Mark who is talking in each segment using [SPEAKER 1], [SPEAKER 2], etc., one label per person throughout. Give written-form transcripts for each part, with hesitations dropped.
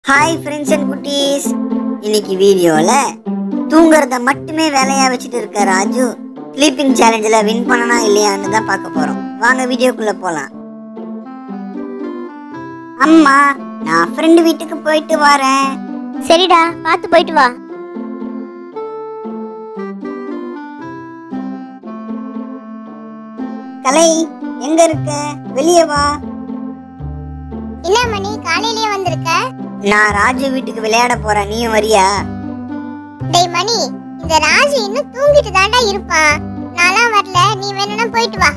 [SPEAKER 1] Hi friends and குட்டீஸ், இன்னைக்கு வீடியோல தூங்குறத மட்டுமே வேலையா வச்சுட்டு இருக்க ராஜு ஸ்லீப்பிங் சேலஞ்சில் வின் பண்ணனா இல்லையான்னு தான் பார்க்க போறோம். வாங்க வீடியோக்குள்ள போலாம். அம்மா, நான் ஃப்ரெண்டு வீட்டுக்கு போயிட்டு வரேன்.
[SPEAKER 2] சரிடா, பார்த்து போயிட்டு வா.
[SPEAKER 1] கலை, எங்க இருக்க? வெளியே வா.
[SPEAKER 2] என்ன மணி, காலையிலேயே வந்திருக்க?
[SPEAKER 1] நான் ராஜு வீட்டுக்கு விளையாட போறேன், நீயும் வரியா?
[SPEAKER 2] டேய் மணி, இந்த ராஜு இன்னும் தூங்கிட்டு தாண்டா இருப்பான். நான்லாம் வரல, நீ வேணும்னா போயிட்டு வா.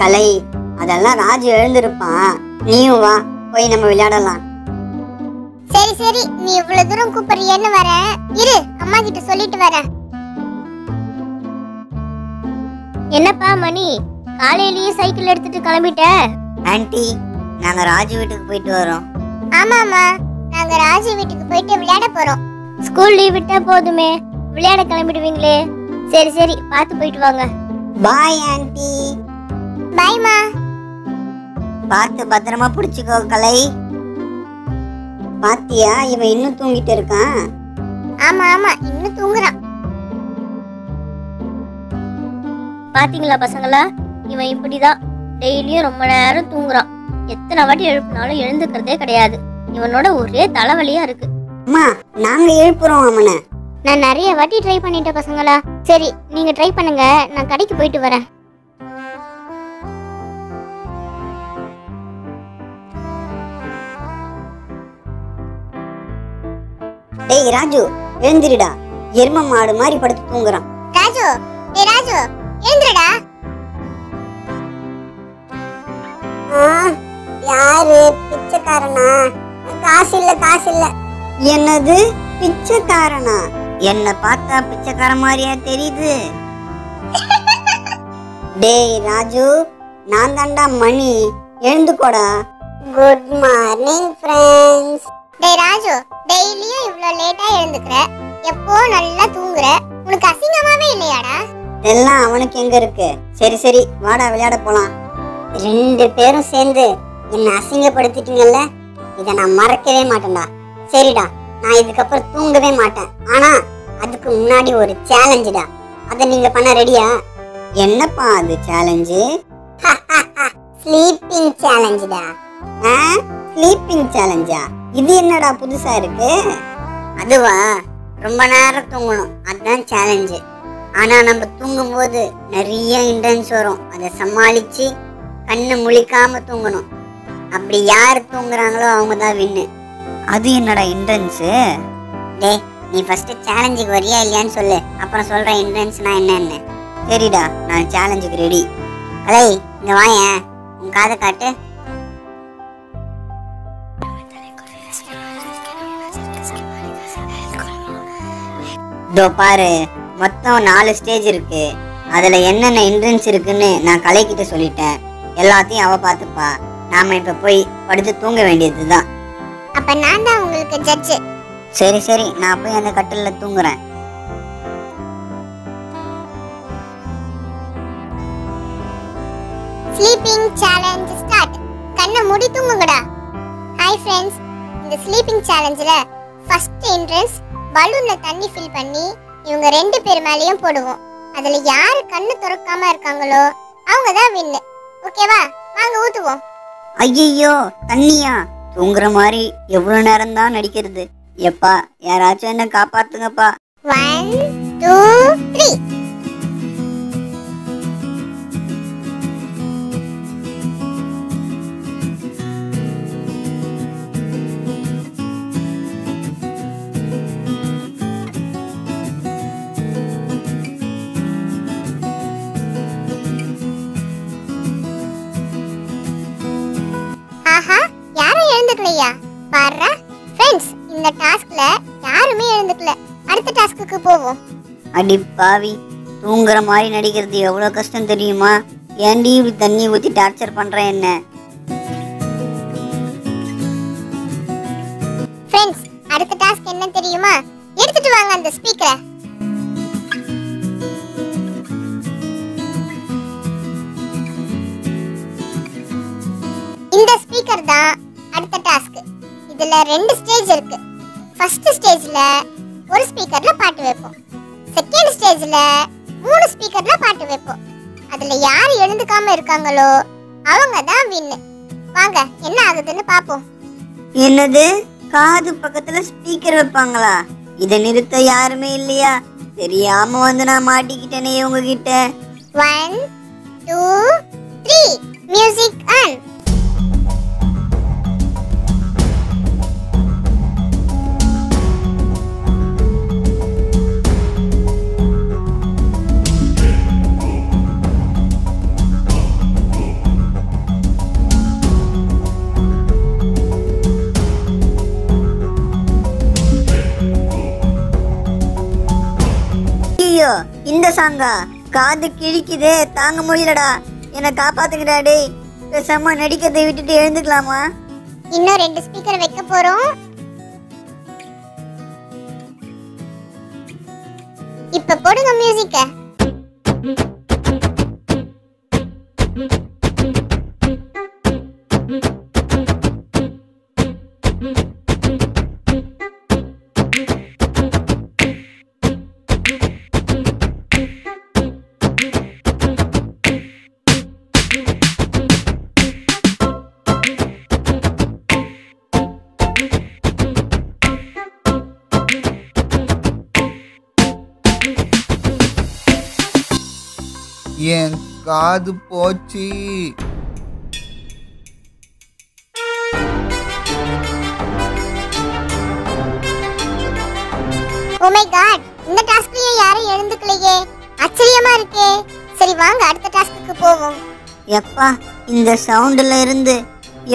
[SPEAKER 1] கலை, அதெல்லாம் ராஜு எழுந்திருப்பான், நீயும் வா, போய் நம்ம விளையாடலாம்.
[SPEAKER 2] சரி சரி, நீ இவ்வளவு தூரம் கூப்பிடுறியன்னு வரேன். இரு, அம்மா கிட்ட சொல்லிட்டு வரேன். என்னப்பா மணி, காலையிலேயே சைக்கிள் எடுத்துட்டு கிளம்பிட்ட?
[SPEAKER 1] ஆன்ட்டி, நாங்க ராஜு வீட்டுக்கு போயிட்டு வரோம்.
[SPEAKER 2] ஆமாமா, நாங்க ராஜு வீட்டுக்கு போயிட்டு விளையாட போறோம். ஸ்கூல் லீவ் விட்டா போதுமே, விளையாட கிளம்பிடுவீங்களே. சரி சரி, பார்த்து போயிட்டு வாங்க.
[SPEAKER 1] Bye aunty.
[SPEAKER 2] பாய்மா.
[SPEAKER 1] பார்த்து பத்திரமா புடிச்சுக்கோ கலை. பாத்தியா, இவன் இன்னும் தூங்கிட்டு இருக்கான்.
[SPEAKER 2] ஆமா ஆமா, இன்னும் தூங்குறான். பாத்தீங்களா பசங்களா, இவன் இப்படிதான் டெய்லியும் ரொம்ப நேரம் தூங்குறான். எத்தனை வாட்டி எழுப்பினாலும் எழுந்துக்கிறதே கிடையாது. இவனோட ஒரே தலைவலியா இருக்கு.
[SPEAKER 1] அம்மா, நாங்க எழுப்புறோம் அவனை.
[SPEAKER 2] நான் நிறைய வாட்டி ட்ரை பண்ணிட்டேன் பசங்களா. சரி, நீங்க ட்ரை பண்ணுங்க, நான் கடைக்கு போயிட்டு வரேன்.
[SPEAKER 1] டேய் ராஜு, எழுந்திருடா. எரும மாடு மாதிரி படுத்து தூங்குறான்.
[SPEAKER 2] ராஜு, டேய் ராஜு, எழுந்திருடா.
[SPEAKER 1] யாரு? பிச்சைக்காரனா? காசு இல்ல காசு இல்ல. என்னது பிச்சைக்காரனா? என்ன பார்த்தா பிச்சைக்கார மாதிரியா தெரியுது? டேய் ராஜு, நான் தாண்டா மணி, எழுந்துக்கோடா. Good morning friends.
[SPEAKER 2] டேய் ராஜு, டெய்லியும் இவ்ளோ லேட்டா எழுந்துக்கற, எப்போ நல்லா தூங்குற, உனக்கு அசிங்கமாவே இல்லையாடா?
[SPEAKER 1] எல்லாம் அவனுக்கு எங்க இருக்கு? சரி சரி, வாடா விளையாட போலாம். ரெண்டு பேரும் சேர்ந்து என்ன அசிங்கப்படுத்திட்டீங்கல்ல, இதை நான் மறக்கவே மாட்டேன்டா. சரிடா, நான் இதுக்கப்புறம் தூங்கவே மாட்டேன். ஆனா அதுக்கு முன்னாடி ஒரு சேலஞ்சுடா, அதை நீங்க பண்ண ரெடியா? என்னப்பா அது சேலஞ்சு? ஸ்லீப்பிங் சேலஞ்சுடா. ஸ்லீப்பிங் சேலஞ்சா? இது என்னடா புதுசா இருக்கு? அதுவா, ரொம்ப நேரம் தூங்கணும், அதுதான் சேலஞ்சு. ஆனா நம்ம தூங்கும் போது நிறைய இன்டென்ஸ் வரும், அதை சமாளிச்சு கண்ணு முழிக்காம தூங்கணும். அப்படி யாரு தூங்குறாங்களோ அவங்க தான் வின்னு. அது என்னடா இன்டென்ஸ்? டேய், நீ ஃபர்ஸ்ட் சேலஞ்சுக்கு வரியா இல்லையான்னு சொல்லு, அப்புறம் சொல்றேன் இன்டென்ஸ்னா என்னன்னு. சரிடா, நான் சேலஞ்சுக்கு ரெடி. அலை, இங்க வாயேன், உன் காதை காட்டு. இதோ பாரு, மொத்தம் 4 ஸ்டேஜ் இருக்கு. அதுல என்னென்ன என்ட்ரன்ஸ் இருக்குன்னு நான் கலைக்கிட்ட சொல்லிட்டேன். எல்லாத்தையும் அவ பாத்துப்பா. நாம இப்ப போய் படுத்து தூங்க வேண்டியதுதான்.
[SPEAKER 2] அப்ப நான் தான் உங்களுக்கு ஜட்ஜ்.
[SPEAKER 1] சரி சரி, நான் போய் அந்த கட்டில்ல தூங்குறேன்.
[SPEAKER 2] Sleeping challenge start. கண்ணை மூடி தூங்குங்கடா. ஹாய் ஃப்ரெண்ட்ஸ், இந்த ஸ்லீப்பிங் சேலஞ்சில் ஃபர்ஸ்ட் என்ட்ரன்ஸ் பலூன்ல தண்ணி ஃபில் பண்ணி இவங்க 2 பேர் மேலேயும் போடுவோம். அதுல யாரு கண்ணு திறக்காம இருக்காங்களோ அவங்க தான் வின்னு. ஓகேவா? வாங்க ஊத்துவோம்.
[SPEAKER 1] ஐயோ, தண்ணியா? தூங்குற மாதிரி எவ்வளவு நேரம் தான் நடிக்கிறது? எப்பா, யாராச்சும் என்ன காப்பாத்துங்கப்பா.
[SPEAKER 2] 1 2 3. ஆஹா, யாரும் எழுந்துக்கலையா? பாருடா ஃப்ரெண்ட்ஸ், இந்த டாஸ்க்ல யாருமே எழுந்துக்கல. அடுத்த டாஸ்க்குக்கு போவோம்.
[SPEAKER 1] அடி பாவி, தூங்குற மாதிரி நடிக்கிறது எவ்வளவு கஷ்டம் தெரியுமா? ஏன்டி இப்படி தண்ணி ஊத்தி டார்ச்சர் பண்ற என்ன?
[SPEAKER 2] ஃப்ரெண்ட்ஸ், அடுத்த டாஸ்க் என்ன தெரியுமா? எடுத்துட்டு வாங்க அந்த ஸ்பீக்கரை. இந்த ஸ்பீக்கர் தான் அடுத்த டாஸ்க். இதுல 2 ஸ்டேஜ் இருக்கு. ஃபர்ஸ்ட் ஸ்டேஜ்ல ஒரு ஸ்பீக்கர்ல பாட்டு வைப்போம். செகண்ட் ஸ்டேஜ்ல 3 ஸ்பீக்கர்ல பாட்டு வைப்போம். அதுல யார் எழுந்துக்காம இருக்காங்களோ அவங்க தான் வின்னு. வாங்க என்ன ஆகுதுன்னு பாப்போம்.
[SPEAKER 1] என்னது, காது பக்கத்துல ஸ்பீக்கர் வைப்பாங்களா? இத நிறுத்த யாருமே இல்லையா? தெரியாம வந்து நான் மாட்டிக்கிட்டேனே உங்ககிட்ட.
[SPEAKER 2] 1 2 3 மியூசிக் ஆன்.
[SPEAKER 1] ஐயோ, இந்த சாங்கா காது கிழிக்குதே, தாங்க முடியலடா. என்ன காப்பாத்துங்கடா டேய். பேசாம நடிக்கிறதை விட்டுட்டு எழுந்துக்கலாமா?
[SPEAKER 2] இன்னும் 2 ஸ்பீக்கர் வைக்க போறோம். இப்ப போடுங்க மியூசிக்க.
[SPEAKER 3] என் காது போச்சு.
[SPEAKER 2] ஓ மை காட், இந்த டாஸ்க்லயே யாரும் எழுந்துக்கலையே. ஆச்சரியமா இருக்கே. சரி வாங்க அடுத்த டாஸ்க்கு போவோம்.
[SPEAKER 1] எப்பா, இந்த சவுண்ட்ல இருந்து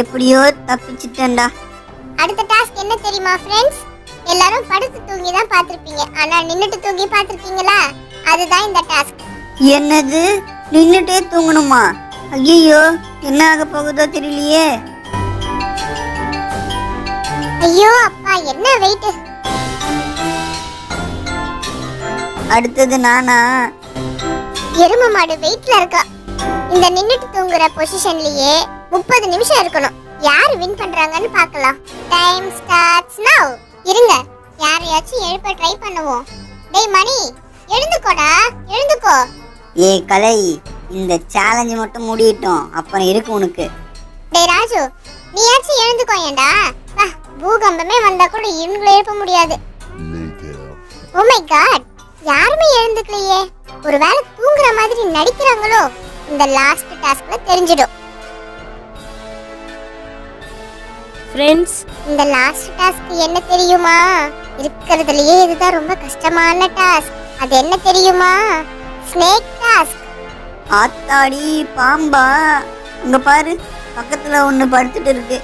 [SPEAKER 1] எப்படியோ தப்பிச்சிட்டேன்டா.
[SPEAKER 2] அடுத்த டாஸ்க் என்ன தெரியுமா ஃப்ரெண்ட்ஸ்? எல்லாரும் படுத்து தூங்கி தான் பார்த்திருப்பீங்க. ஆனா நின்னுட்டு தூங்கி பார்த்திருக்கீங்களா? அதுதான் இந்த டாஸ்க்.
[SPEAKER 1] என்னது, நின்னுட்டே தூங்கணுமா? ஐயோ, என்ன ஆக போகுதோ தெரியலையே.
[SPEAKER 2] ஐயோ அப்பா, என்ன வெயிட்.
[SPEAKER 1] அடுத்தது நானா?
[SPEAKER 2] எருமை மாடு வெயிட்ல இருக்கா. இந்த நின்னுட்டு தூங்குற பொசிஷன்லயே 30 நிமிஷம் இருக்கணும். யார் வின் பண்றாங்கன்னு பார்க்கலாம். டைம் ஸ்டார்ட்ஸ் நவ. இருங்க, யாரையாச்சும் எழுப்ப ட்ரை பண்ணுவோம். டேய் மணி, எழுந்துக்கோடா, எழுந்துக்கோ.
[SPEAKER 1] ஏய் கலை, இந்த சேலஞ்ச் மட்டும் முடியட்டும், அப்புறம் இருக்கு உனக்கு.
[SPEAKER 2] டேய் ராஜு, நீயாச்சும் எழுந்துக்கோயேண்டா. வா, பூகம்பமே வந்தா கூட இவங்களை எழுப்ப முடியாது. ஓ மை காட், யாருமே எழுந்துக்கலையே. ஒருவேளை தூங்குற மாதிரி நடிக்கிறாங்களோ? இந்த லாஸ்ட் டாஸ்க்ல தெரிஞ்சிடும்.
[SPEAKER 4] ஃப்ரெண்ட்ஸ்,
[SPEAKER 2] இந்த லாஸ்ட் டாஸ்க் என்ன தெரியுமா? இருக்கிறதுலயே இதுதான் ரொம்ப கஷ்டமான டாஸ்க். அது என்ன தெரியுமா? Snake task.
[SPEAKER 1] ஆத்தாடி, பாம்பா? இங்க பாரு, பக்கத்துல ஒண்ணு படுத்துட்டு இருக்கு.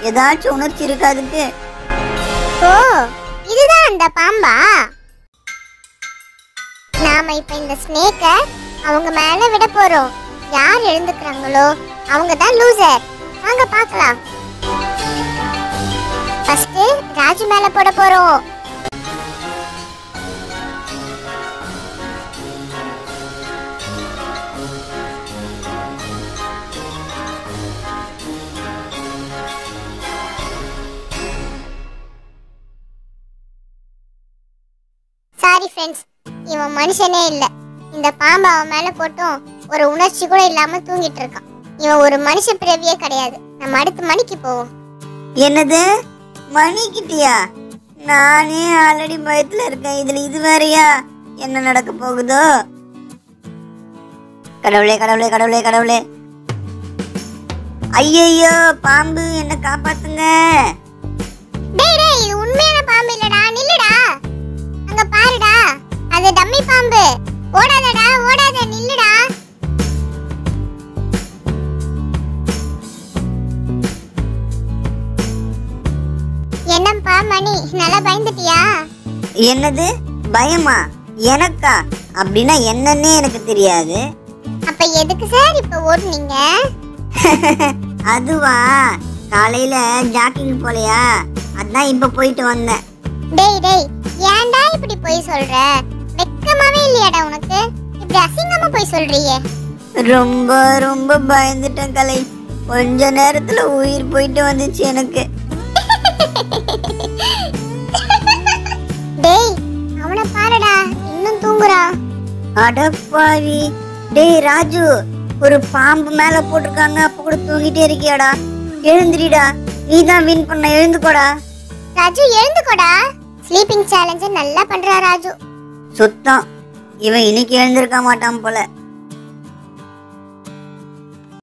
[SPEAKER 1] ஏதாச்சும் உணர்ச்சி இருக்கா அதுக்கு?
[SPEAKER 2] ஓ, இதுதான் அந்த பாம்பா. நாம இப்ப இந்த ஸ்னேக்க அவங்க மேல விட போறோம். யார் எழுந்துக்கிறாங்களோ அவங்க தான் லூசர். வாங்க பார்க்கலாம். ஃபர்ஸ்ட் ராஜு மேல போட போறோம். சாரி ஃப்ரெண்ட்ஸ், இவன் மனுஷனே இல்ல. இந்த பாம்பு அவன் மேல போட்டும் ஒரு உணர்ச்சி கூட இல்லாம தூங்கிட்டு இருக்கான். இவன் ஒரு மனுஷ பிறவியே கிடையாது. நம்ம அடுத்த மணிக்கு போவோம்.
[SPEAKER 1] என்னது, மணிக்கிட்டியா? நானே ஆல்ரெடி பயத்துல இருக்கேன், இதுல இது வேறயா? என்ன நடக்க போகுதோ? கடவுளே கடவுளே கடவுளே கடவுளே. ஐயோ, பாம்பு, என்ன காப்பாத்துங்க.
[SPEAKER 2] டேய் டேய், இது உண்மையான பாம்பு இல்லடா. நில்லுடா, அங்க பாருடா, அது டம்மி பாம்பு. ஓடாதடா, ஓடாத, நில்லுடா. என்னப்பா மணி, நல்லா பயந்துட்டியா?
[SPEAKER 1] என்னது, பயமா? எனக்கா? அப்படின்னா என்னன்னே எனக்கு தெரியாது.
[SPEAKER 2] அப்ப எதுக்கு சார் இப்ப ஓடுனீங்க?
[SPEAKER 1] அதுவா, காலையில ஜாக்கிங் போலையா, அதான் இப்ப போயிட்டு வந்தேன்.
[SPEAKER 2] டேய் டேய், ஏன்டா இப்படி போய் சொல்ற? வெக்கமாவே இல்லையாடா உனக்கு? இப்படி அசிங்கமா போய் சொல்றியே.
[SPEAKER 1] ரொம்ப ரொம்ப பயந்துட்டேன் கலை. கொஞ்ச நேரத்துல உயிர் போயிட்டு வந்துச்சு எனக்கு.
[SPEAKER 2] டேய் அவனை பாருடா இன்னும் தூங்குறான்.
[SPEAKER 1] அடப்பாவி. டேய் ராஜு, ஒரு பாம்பு மேல போட்டிருக்காங்க, அப்ப கூட தூங்கிட்டே இருக்கியாடா? எழுந்திரிடா, நீ தான் வின் பண்ண, எழுந்துக்கோடா.
[SPEAKER 2] ராஜு எழுந்துக்கோடா. ஸ்லீப்பிங் சேலஞ்ச நல்லா பண்றா ராஜு.
[SPEAKER 1] சுத்தம், இவன் இன்னைக்கு எழுந்திருக்க மாட்டான் போல.